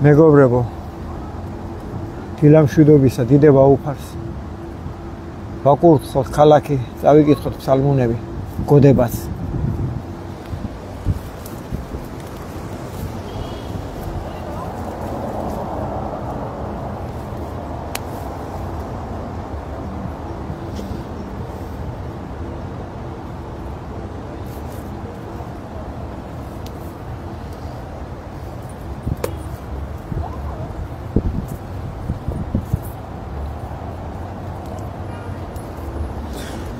მეგობრებო, დილამშვიდობისა, დიდება უფარს. ვაკურთხოთ ქალაქი, წავიკითხოთ ფსალმუნები, გოდებას.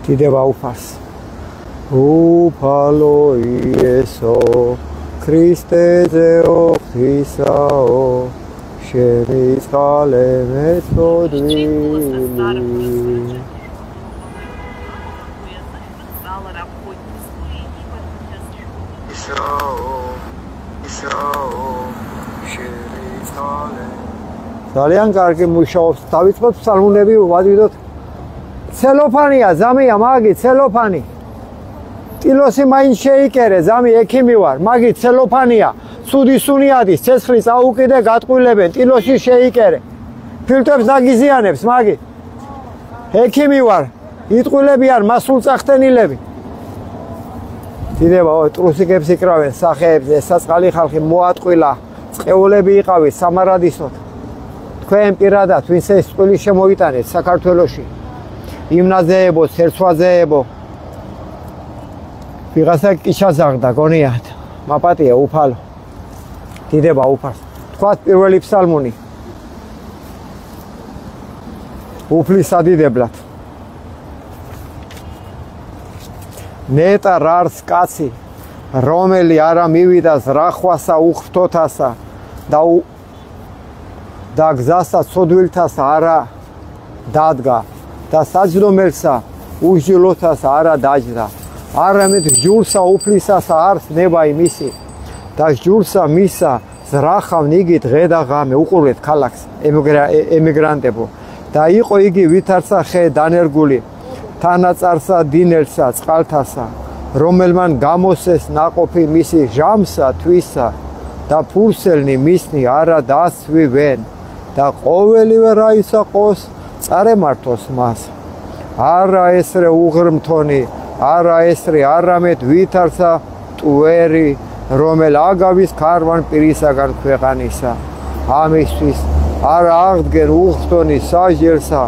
დიდება უფარს. უფალო იესო, ქრისტეზე ოხისაო, შენი წყალე მეთოდვილი. ძალიან კარგი მუშაობს. დავიწყოთ ფსალმუნები, ვადიდოთ. ცელოფანია, ზამია, მაგი, ცელოფანი. ტილოსი მაინც შეიკერე, ზამი, ექიმი ვარ, მაგი, ცელოფანია. ცუდი სუნიადის, ცეცხლი წაუკიდე, გატყვილებენ, ტილოსი შეიკერე. ფილტვებს დაგიზიანებს, მაგი. ექიმი ვარ, იტყვილებიან მასულწახტენილები. დიდება, ტრუსიკებს იკრავენ სახეებს, ესაწყალი ხალხი მოატყვილა, წყეულები იყავით სამარადისოდ. თქვენ პირადად, ვინც ეს წყვილი შემოიტანეთ საქართველოში. იმნაზეებო, სერცვაზეებო. ვიღაცა კიჩაზაღდა, გონიათ. მაპატია, უფალო. დიდება უფარს. თქვათ პირველი ფსალმუნი. უფლის სადიდებლად. ნეტა რარს კაცი, რომელი არა მივიდა ზრახვასა უხფთოთასა და გზასა ცოდვილთასა არა დადგა. და საჯდომელსა უშჯილოთასა არა დაჯდა. არამედ ჯურსა უფლისასა არს ნება იმისი და ჯურსა მისა ზრახავ ნიგი დღე და ღამე. უყურეთ ქალაქს ემიგრანტებო. და იყო იგი ვითარცა ხე დანერგული თანაწარსა დინელსა წყალთასა, რომელმან გამოსეს ნაყოფი მისი ჟამსა თვისა და ფურსელნი მისნი არა დასვივენ და ყოველივე რა ისაყოს წარემართოს მას. არა ესრე უღრმთონი, არა ესრე არამედ ვითარცა ტუერი, რომელ აგავის ქარვან პირისაგან ქვეყანისა. ამისთვის არა აღდგენ უღრმთონი საჟელსა,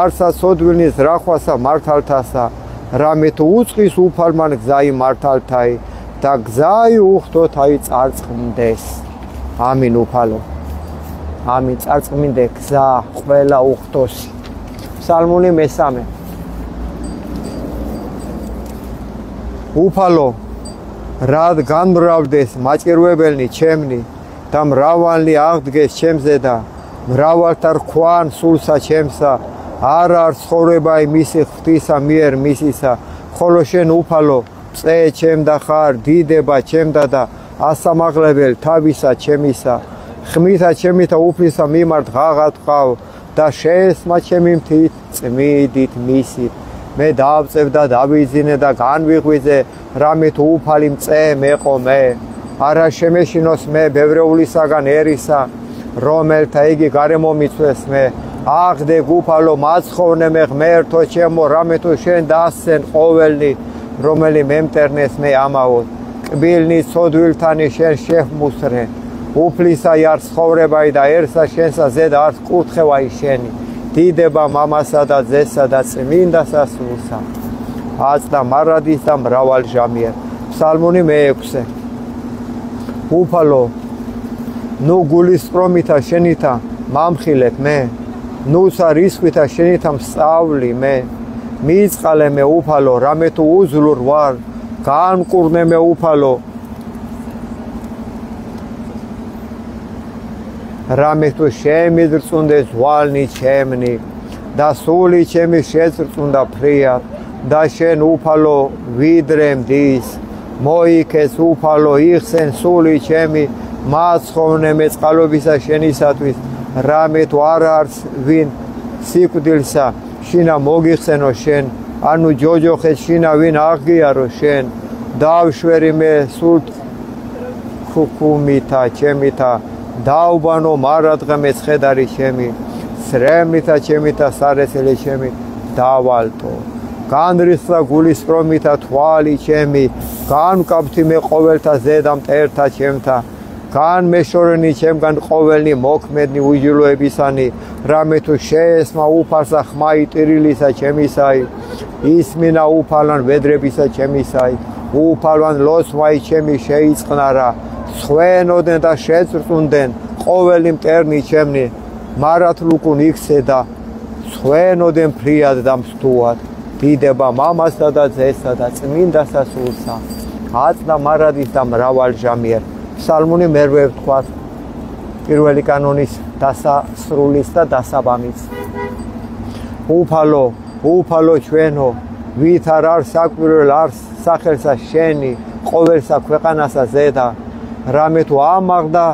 არცა ცოდვილის რახვასა მართალთასა, რამე თუ უწყის უფალმან გზაი მართალთაი და გზაი უღრმთოთაი წარწყმდეს. ამინ უფალო. ამინ წარწყმინდე გზა ყველა უღრმთოსი. ფსალმუნი მესამე. უფალო, რად განმრავლდეს მაჭირვებელნი ჩემნი და მრავალი აღდგეს ჩემზე და მრავალთა რქვან სულსა ჩემსა, არა არ ცხოვრება მისი ღვთისა მიერ მისისა, ხოლო შენ უფალო წე ჩემდა ხარ, დიდება ჩემდა და ასამაღლებელ თავისა ჩემისა. ხმითა ჩემითა უფლისა მიმართ ღაღად ვყავ და შეესმა ჩემი მთით წმიდით მისით. მე დავწევ და დავიძინე და განვიღვიძე, რამე თუ უფალი მწე მეყო მე. არა შემეშინოს მე ბევრეულისაგან ერისა, რომელთა იგი გარემომიცვეს მე. აღდე უფალო მაცხოვრნე მე ღმერთო ჩემო, რამე თუ შენ დასცენ ყოველნი, რომელი მემტერნეს მე ამაოდ. კბილნი ცოდვილთანი შენ შეჰმუსრე. უფლისა არ ცხოვრებაი დაერსა შენსა ზედა არც კურთხევაი შენი. დიდება მამასა და ძესა და წმინდასა სულსა. აწდა მარადის და მრავალ ჟამიერ. ფსალმუნი მე-6. უფალო, ნუ გულისწყრომითა შენითა მამხილებ მე, ნუცა რისხვითა შენითა მსწავლი მე. მიწყალე მე უფალო, რამე თუ უძლურ ვარ, განმკურნე მე უფალო, რამე თუ შემიძრწუნდე ზვალნი ჩემნი და სული ჩემი შეწრწუნდა ფრიად და შენ უფალო ვიდრე მდის. მოიქეს უფალო იხსენ სული ჩემი, მაცხოვრნე მე წყალობისა შენისათვის, რამე თუ არ არც ვინ სიკვდილსა შინა მოგიხსენო შენ, ანუ ჯოჯოხეთ შინა ვინ აღგიარო შენ. დავშვერი მე სულ ქუქუმითა ჩემითა დაუბანო მარადღე მეცხედარი ჩემი სრემლითა ჩემითა სარესელი ჩემი დავალტო განრისხდა გულისპრომითა თვალი ჩემი განკაბთი მე ყოველთა ზედა მტერთა ჩემთა განმეშორენი ჩემგან ყოველნი მოქმედნი უჯილოებისანი რამე თუ შეესმა უფალსა ხმა იტირილისა ჩემისაი ისმინა უფალან ვედრებისა ჩემისაი უფალან ლოცვაი ჩემი შეიწყნარა სხვენოდნენ და შეწრწუნდნენ ყოველი მტერნი ჩემნი მარათლუკუნ იქსედა სხვენოდნენ ფრიად და მსთუად დიდება მამასა და ძესა და წმინდასა სულსა აწდა მარადის და მრავალჟამიერ ფსალმუნი მერვე ვთქვათ პირველი კანონის დასასრულის და დასაბამის უფალო ჩვენო ვით არ არის საკვირველ არს სახელსა შენი ყოველსა ქვეყანასა ზედა რამე თუ ამაღდა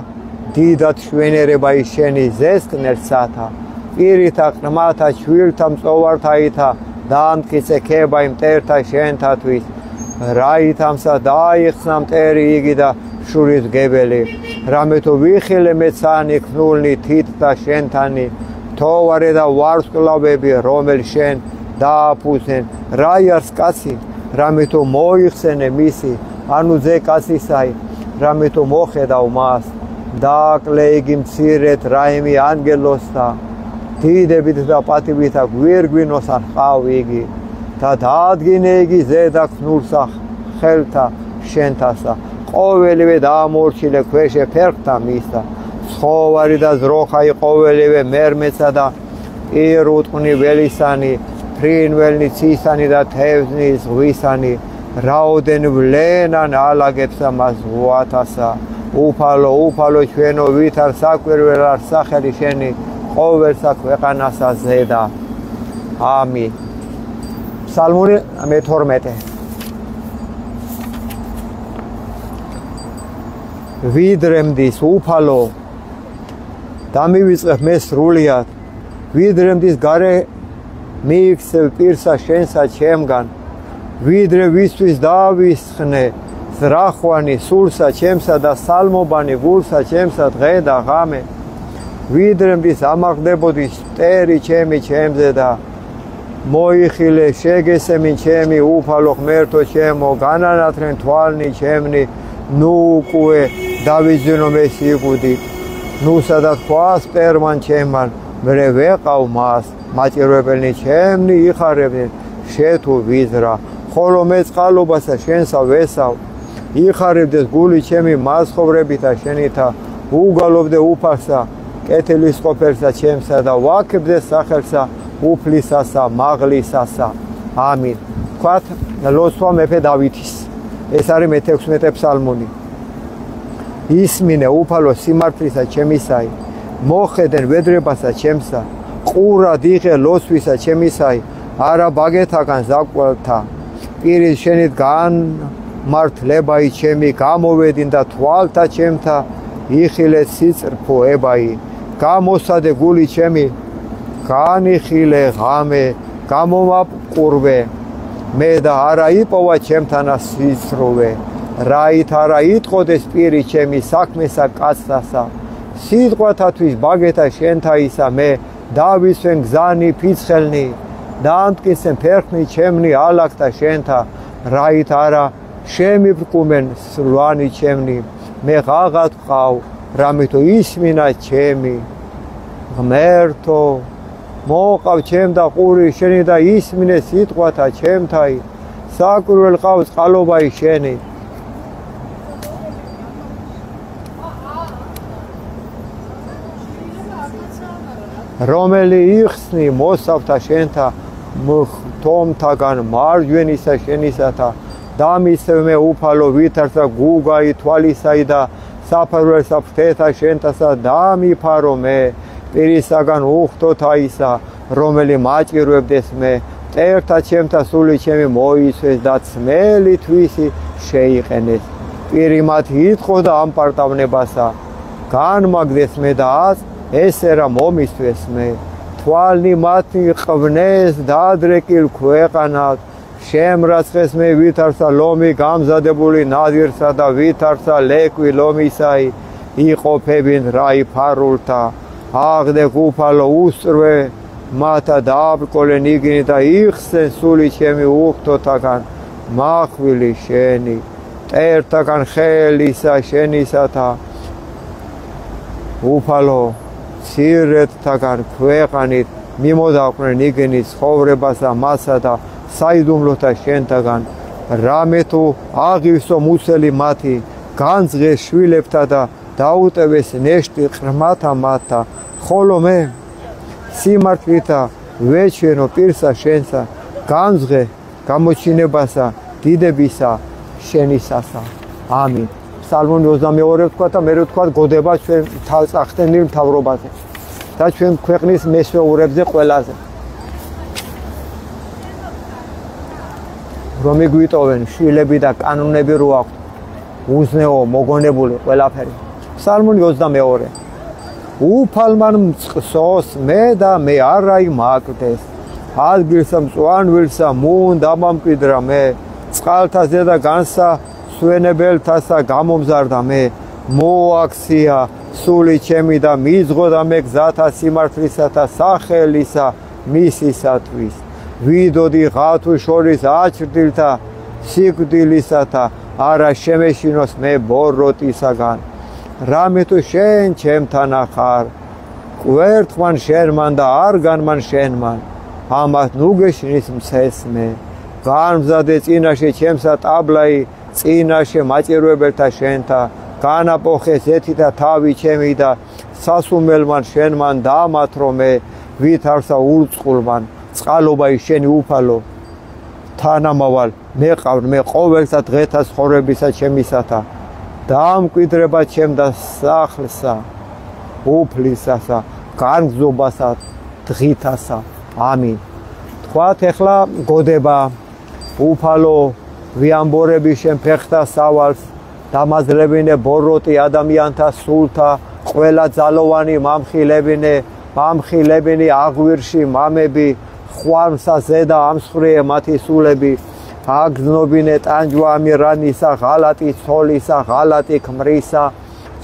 დიდად შვენერება ის შენი ზესკნელსათა პირითა ყრმათა შვილთა მწოვართაითა დაამტკიცე ქება იმ მტერთა შენთათვის რაითამსა დაიხსნა მტერი იგი და შურის გებელი რამე თუ ვიხილე მეცანი ქნულნი თით და შენთანი თოვარე და ვარსკვლავები რომელ შენ დააფუძენ რაიარს კაცი რამე თუ მოიხსენე მისი ანუ ძე კაცისაი რამე თუ მოხედავ მას დააკლე იგი მცირეთ რაიმი ანგელოსთა დიდებით და პატივითა გვირგვინოს არ ყავ იგი და დაადგინე იგი ზედა ქნულსა ხელთა შენთასა ყოველივე დაამორჩილე ქვეშე ფერხთა მისთა ცხოვარი და ზროხაი ყოველივე მერმეცა და პირუტყვნი ველისანი ფრინველნი ცისანი და თევზნი ზღვისანი რაოდენ ვლენან ალაგებსა მას ზღვათასა უფალო ჩვენო ვით არ საკვირველ არ სახელი შენი ყოველსა ქვეყანასა ზედა ამინ ფსალმური მე-12 ვიდრემდის უფალო დამივიწყებ მე სრულიად ვიდრემდის გარე მიიქცევ პირსა შენსა ჩემგან ვიდრე ვისთვის დავისხნე ზრახვანი სულსა ჩემსა და სალმობანი გულსა ჩემსა დღე და ღამე ვიდრემდის ამაღდებოდის მტერი ჩემი ჩემზე და მოიხილე შეგესემი ჩემი უფალო ღმერთო ჩემო განანათრენ თვალნი ჩემნი ნუ უკვე დავიძინო მე სიკვდით ნუ სადაც ქვას პერმან ჩემან მერე ვეყავ მას მაჭირვებელნი ჩემნი იხარებდნენ შეთუ ვიზრა ხოლო მე წყალობასა შენსა ვესავ იხარებდეს გული ჩემი მასხოვრებითა შენითა უგალობდე უფალსა კეთილის ყოფერსა ჩემსა და ვაქებდე სახელსა უფლისასა მაღლისასა ამინ თქვათ ლოცვა მეფე დავითის ეს არის მე-16 ფსალმუნი ისმინე უფალო სიმართლისა ჩემისაი მოხედენ ვედრებასა ჩემსა ყურად იღე ლოცვისა ჩემისაი არა ბაგეთაგან ზაკვალთა პირის შენით განმართლებაი ჩემი გამოვედინ და თვალთა ჩემთა იხილე სიწრფოებაი გამოსადე გული ჩემი განიხილე ღამე გამომაპყურვე მე და არა იპოვა ჩემთანა სისროვე რაით არა იტყოდეს პირი ჩემი საქმესა კაცთასა სიტყვათათვის ბაგეთა შენთაისა მე დავისვენ გზანი ფიცხელნი დაამტკიცენ ფერხნი ჩემნი ალაგთა შენთა რაით არა შემიბრკუმენ სლვანი ჩემნი მე ღაღად ვყავ რამე თუ ისმინა ჩემი ღმერთო მოყავ ჩემ და ყური შენი და ისმინე სიტყვათა ჩემთაი საკვირველ ყავს წყალობაი შენი რომელი იხსნი მოსავთა შენთა თომთაგან მარჯვენისა შენისათა დამისევ მე უფალო ვითარცა გუგაი თვალისაი და საფარველსა ფრთეთა შენთასა დამიფარო მე პირისაგან უხდოთაისა რომელი მაჭირვებდეს მე მტერთა ჩემთა სული ჩემი მოიცვეს და ძმელი თვისი შეიყენეს პირი მათ იტყო და ამპარტავნებასა განმაგდეს მე და ესერა მომისვეს მე თვალნი მათი ყვნეს დაადრეკილ ქვეყანად შემრაცხეს მე ვითარცა ლომი გამზადებული ნადირსა და ვითარცა ლეკვი ლომისაი იყოფებინ რაი ფარულთა აღდე უფალო უსწრვე მათა დააბრკოლენ იგინი და იხსენ სული ჩემი უხთოთაგან მახვილი შენი მტერთაგან ხელისა შენისათა უფალო ცირეთთაგან ქვეყანით მიმოდაყვნენ იგინის ცხოვრებასა მასა და საიდუმლოთა შენთაგან რამე თუ აღივსო მუცელი მათი განძღეს შვილებთა და დაუტევეს ნეშტი ყრმათა მათთა ხოლო მე სიმართლითა ვეჩვენო პირსა შენსა განძღე გამოჩინებასა დიდებისა შენისასა ამინ ფსალმუნი 22 ვთქვა და მე ვთქვა გოდება ჩვენ თავწახდენილ მთავრობაზე და ჩვენ ქვეყნის მესვეურებზე ყველაზე რომ იგვიტოვენ შვილები და კანონები რო აქვთ უზნეო მოგონებული ყველაფერი ფსალმუნი 22 უფალმან მწყსოს მე და მე არაი მაკდეს ადგილსა მწვანვილსა მუნ დამამკვიდრა მე წყალთა ზედა განსა სვენებელთასა გამომზარდა მე მოაქცია სული ჩემი და მიძღოდა მე გზათა სიმართლისათა სახელისა მისისათვის ვიდოდი ღათუ შორის აჩრდილთა სიკვდილისათა არა შემეშინოს მე ბოროტისაგან რამე თუ შენ ჩემთან ახარ კვერთხმან შენმან და არ განმან შენმან ამათ ნუგეშნის მცეს მე განმზადე წინაშე ჩემსა ტაბლაი წინაშე მაჭირვებელთა შენთა განაპოხეს ეთითა თავი ჩემი და სასუმელმან შენმან დამათრო მე ვითარსა ურწყულმან წყალობაი შენი უფალო თანამავალ მეყავ მე ყოველსა დღეთა ცხოვრებისა ჩემისათა დამკვიდრება ჩემ და სახლსა უფლისასა განგზობასა დღითასა ამინ თქვათ ეხლა გოდება უფალო ვიამბორები შენ ფეხთა სავალს დამაძლებინე ბოროტი ადამიანთა სულთა ყველა ძალოვანი მამხილებინე აღვირში მამები ხვამსა ზედა ამსხრიე მათი სულები აგზნობინე ტანჯვა ამირანისა ღალატი ცოლისა ღალატი ქმრისა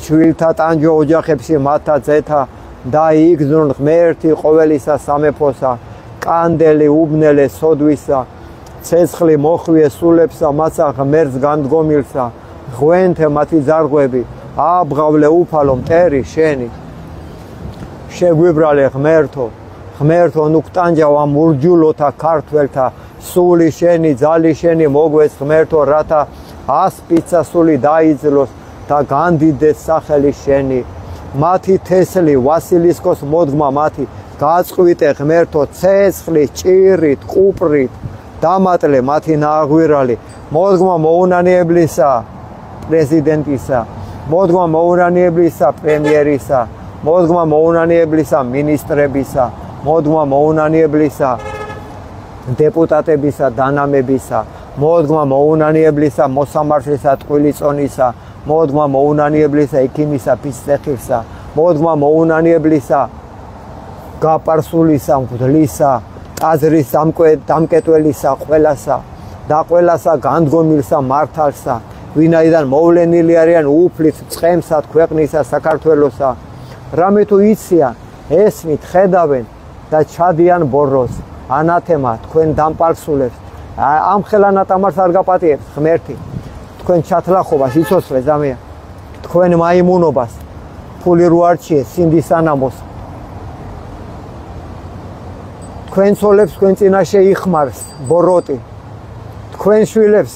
შვილთა ტანჯვა ოჯახებში მათთა ძეთა და იგზნონ ღმერთი ყოველისა სამეფოსა კანდელი უბნელე სოდვისა ცეცხლი მოხვიე სულებსა მასა ღმერთს განდგომილსა ღვენთე მათი ძარღვები აბღავლე უფალო მტერი შენი შეგვიბრალე ღმერთო ნუქტანჯავა მურჯულოთა ქართველთა სული შენი ძალი შენი მოგვეს ღმერთო რათა ასპიცა სული დაიძლოს და განდიდეს სახელი შენი მათი თესლი ვასილისკოს მოდგმა მათი გაწყვიტე ღმერთო ცეცხლით ჭირით ყუპრით დამატლე მათი ნაღვირალი მოდგმა მოუნანიებლისა პრეზიდენტისა მოდგმა მოუნანიებლისა პრემიერისა მოდგმა მოუნანიებლისა მინისტრებისა მოდგმა მოუნანიებლისა დეპუტატებისა დანამებისა მოდგმა მოუნანიებლისა მოსამართლისა ტყვილიწონისა მოდგმა მოუნანიებლისა ექიმისა ფისწეხილსა მოდგმა მოუნანიებლისა გაპარსულისა მღვდლისა ტაძრის დამკეტველისა ყველასა და ყველასა განდგომილსა მართალსა ვინაიდან მოვლენილი არიან უფლით წყემსა ქვეყნისა საქართველოსა რამე თუ იციან ესმით ხედავენ და ჩადიან ბოროს ანათემა თქვენ დამპალსულებს ამ ხელანატამარს არ გაპატიებთ ღმერთი თქვენ ჩათლახობას იცოცხლე ზამია თქვენ მაიმუნობას ფული რო არჩიეს სინდისანამოს თქვენ ცოლებს თქვენ წინაშე იხმარს ბოროტი თქვენ შვილებს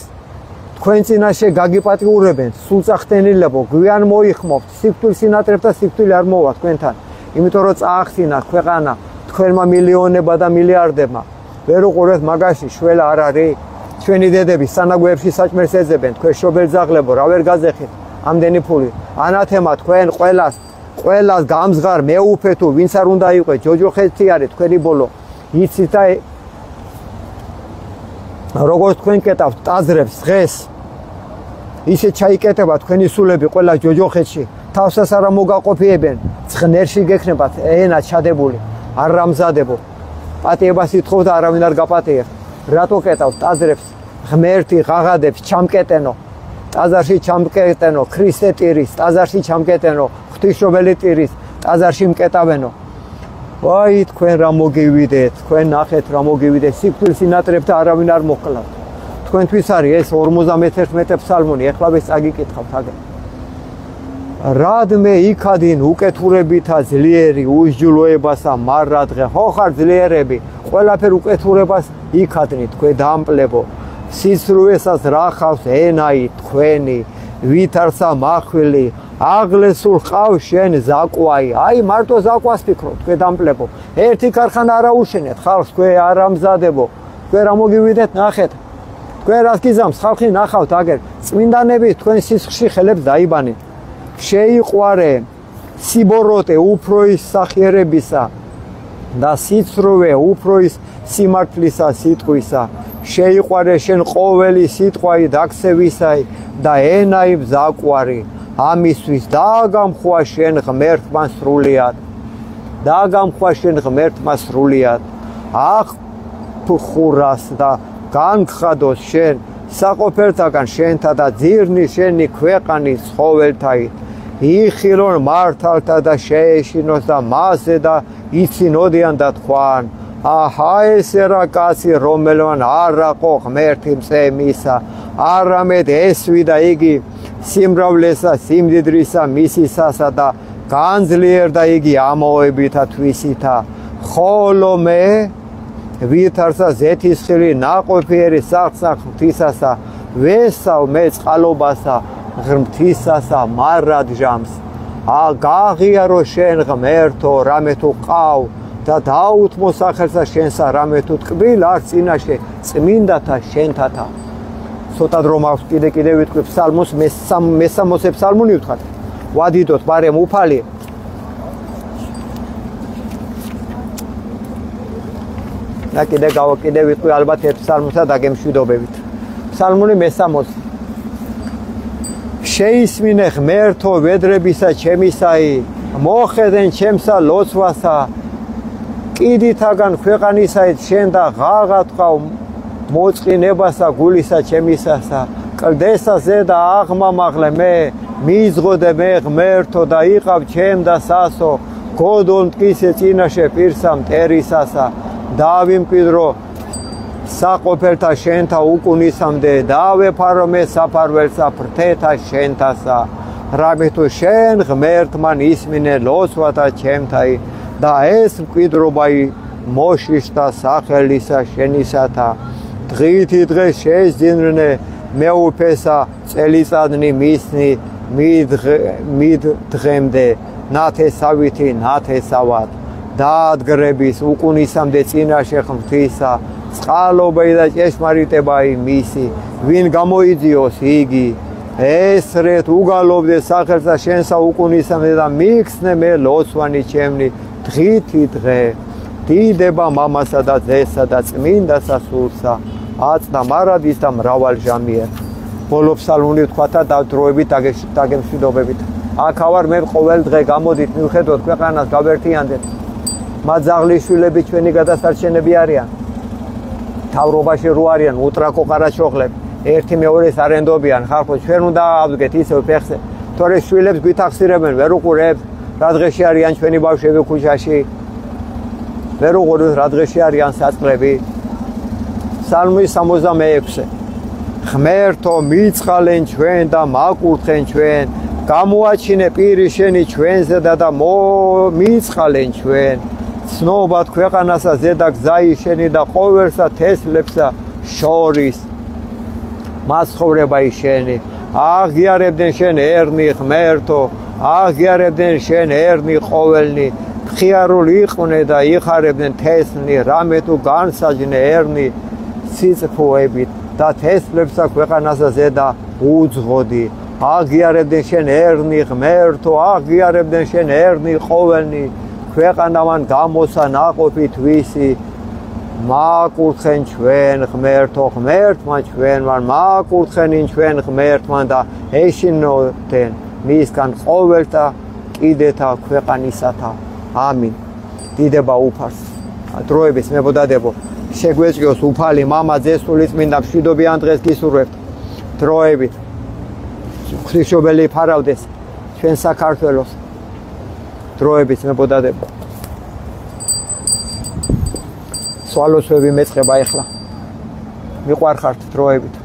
თქვენ წინაშე გაგიპატიურებენ სულწახდენილებო გვიან მოიხმობთ სიკვდილ სინატრებდა სიკვდილი არ მოვა თქვენთან იმიტომ რომ წაახცინა ქვეყანა თქვენმა მილიონებმა და მილიარდებმა ვერ უყურეთ მაგაში შველა არ არის ჩვენი დედები სანაგვეებში საჭმელს ეძებენ თქვენ შობელძაღლებო რა ვერ გაზეხით ამდენი ფული ანათემა თქვენ ყველას გამზღარ მეუფე თუ ვინც არ უნდა იყვე ჯოჯოხეთი არის თქვენი ბოლო იცით და როგორც თქვენ კეტავთ ტაძრებს დღეს ისე ჩაიკეტება თქვენი სულები ყველა ჯოჯოხეთში თავსას არა მოგაყოფიებენ ცხნერში გექნებათ ენა ჩადებული არ რამზადებო პატიებას ითხოვ და არავინ არ გაპატიებ რატო კეტავთ ტაძრებს ღმერთი ღაღადებს ჩამკეტენო ტაძარში ჩამკეტენო ქრისტე ტირის, ტაძარში ჩამკეტენო ღვთისმშობელი ტირის, ტაძარში მკეტავენო. ვაი თქვენ რა მოგივიდეთ, თქვენ ნახეთ რა მოგივიდეთ, სიკვდილს ინატრებთ არავინ არ მოკლავთ. თქვენთვის არის ეს 51 ფსალმუნი, ეხლა ეს წაგიკითხავთ აგერ. რადმე იქადინ უკეთურებითა ძლიერი უსჯულოებასა მარადღე, ხო ხარ ძლიერები, ყველაფერ უკეთურებას იქადნით თქვენ დამპლებო. სიცრუესას რახავს ენაი თქვენი, ვითარცა მახვილი, აღლესულ ყავს შენ ზაკვაი. აი მარტო ზაკვას ფიქრობ, თქვენ დამპლებო. ერთი ქარხანა არ აუშენეთ, ხალხს თქვენ არ ამზადებო. თქვენ რა მოგივიდეთ, ნახეთ. თქვენ რას გიზამს, ხალხი ნახავთ აგერ. წმინდანები თქვენ სისხლში ხელებს დაიბანეთ. შეიყვარე სიბოროტე უფროის სახიერებისა და სიცრუე უფროის სიმართლისა სიტყვისა. შეიყვარე შენ ყოველი სიტყვაი დაქცევისაი და ენაი მზაკვარი. ამისთვის დააგამხვა შენ ღმერთმა სრულიად. დააგამხვა შენ ღმერთმა სრულიად. აღფხურას და განხადოს შენ საყოფელთაგან შენთა და ძირნი შენი ქვეყანის ცხოველთაით. იხილონ მართალთა და შეეშინოს და მასზე და იცინოდიან და თქვან. აჰა ესე რა კაცი რომელმან არ აყო ღმერთი მწემისა, არამედ ესვიდა იგი სიმრავლესა სიმდიდრისა მისისასა და განძლიერდა იგი ამოებითა თვისითა. ხოლო მე ვითარცა ზეთისხილი ნაყოფიერი სახსახ ღვთისასა, ვესავ მე წყალობასა ღმრთისასა მარადჟამს. გაღიარო შენ ღმერთო რამე თუ ყავ და დაუთმო სახელსა შენსა რამე თუ ტკბილ არ წინაშე წმინდათა შენთათა. ცოტა დრო მაქვს კიდე ვიტყვი ფსალმოს მე-60 ფსალმუნი ვთხარ. ვადიდოთ ბარემ უფალი. და კიდე ვიტყვი ალბათ ერთ ფსალმოსა დაგემშვიდობებით. ფსალმუნი მე-60. შეისმინე ღმერთო ვედრებისა ჩემისაი, მოხედენ ჩემსა ლოცვასა, კიდითაგან ქვეყანისაით შენ და ღაღა ტყავ მოწყინებასა გულისა ჩემისასა. კლდესაზე და აღმამაღლე მე, მიზღოდე მე ღმერთო და იყავ ჩემ და სასო, გოდონ მტკიცე წინაშე პირსა მტერისასა. დავიმკვიდრო საყოფელთა შენთა უკუნისამდე, დავეფარო მე საფარველსა ფრთეთა შენთასა. რამე თუ შენ ღმერთმან ისმინე ლოცვათა ჩემთაი და ეს მკვიდრობაი მოშიშთა სახელისა შენისათა. დღითი დღეს შეესძინრნე მეუფესა წელიწადნი მისნი მიდღემდე ნათესავითი ნათესავად. დაადგრების უკუნისამდე წინაშე ღმრთისა, წყალობაი და ჭეშმარიტებაი მისი, ვინ გამოიძიოს იგი. ესრეთ უგალობდე სახელსა შენსა უკუნისამდე და მიხსნე მე ლოცვანი ჩემნი დღითი დღე. დიდება მამასა და ძესა და წმინდასა სულსა, აწდა მარადის და მრავალჟამიერ. ბოლო ფსალმუნი ვთქვათ და დროებით დაგემშვიდობებით. აქ ავარ მე ყოველ დღე გამოდით მივხედოთ ქვეყანას გავერთიანდეთ. მაძაღლის შვილები ჩვენი გადასარჩენები არიან. თავრობაში რო არიან უტრაკო ყარაჩოხლები, ერთი მეორეს არენდობიან ხალხო, ჩვენ უნდა ავდგეთ ისევ ფეხზე. თორე შვილებს გვითახსირებენ, ვერ უყურებთ, რა დღეში არიან ჩვენი ბავშვები ქუჩაში. ვერ უყურებთ რა დღეში არიან საწყლები. ფსალმი 66. ღმერთო მიწყალენ ჩვენ და მაკურთხენ ჩვენ, გამოაჩინე პირი შენი ჩვენზე და მიწყალენ ჩვენ. ცნობად ქვეყანასა ზედა გზაი შენი და ყოველსა თესლებსა შორის მაცხოვრებაი შენი. აღიარებდნენ შენ ერნი ღმერთო, აღიარებდნენ შენ ერნი ყოველნი. მხიარული იყვნენ და იხარებდნენ თესლნი, რამე თუ განსაჯნე ერნი სიწყფოებით და თესლებსა ქვეყანასა ზედა უძღოდი. აღიარებდნენ შენ ერნი ღმერთო, აღიარებდნენ შენ ერნი ყოველნი. ქვეყანავან გამოსა ნაყოფი თვისი, მაკურთხენ ჩვენ ღმერთო, ღმერთმა ჩვენმან, მაკურთხენინ ჩვენ ღმერთმან და ეშინოდენ მისგან ყოველთა კიდეთა ქვეყანისათა. ამინ. დიდება უფალს. დროების მებოდადებო, შეგვეწიოს უფალი მამა, ძესული წმინდა მშვიდობიან დღეს გისურვებთ. დროებით ღვთისმშობელი ფარავდეს ჩვენ საქართველოს დროებით მებოდადებო სვალოსვები მეწყება ეხლა მიყვარხართ დროებით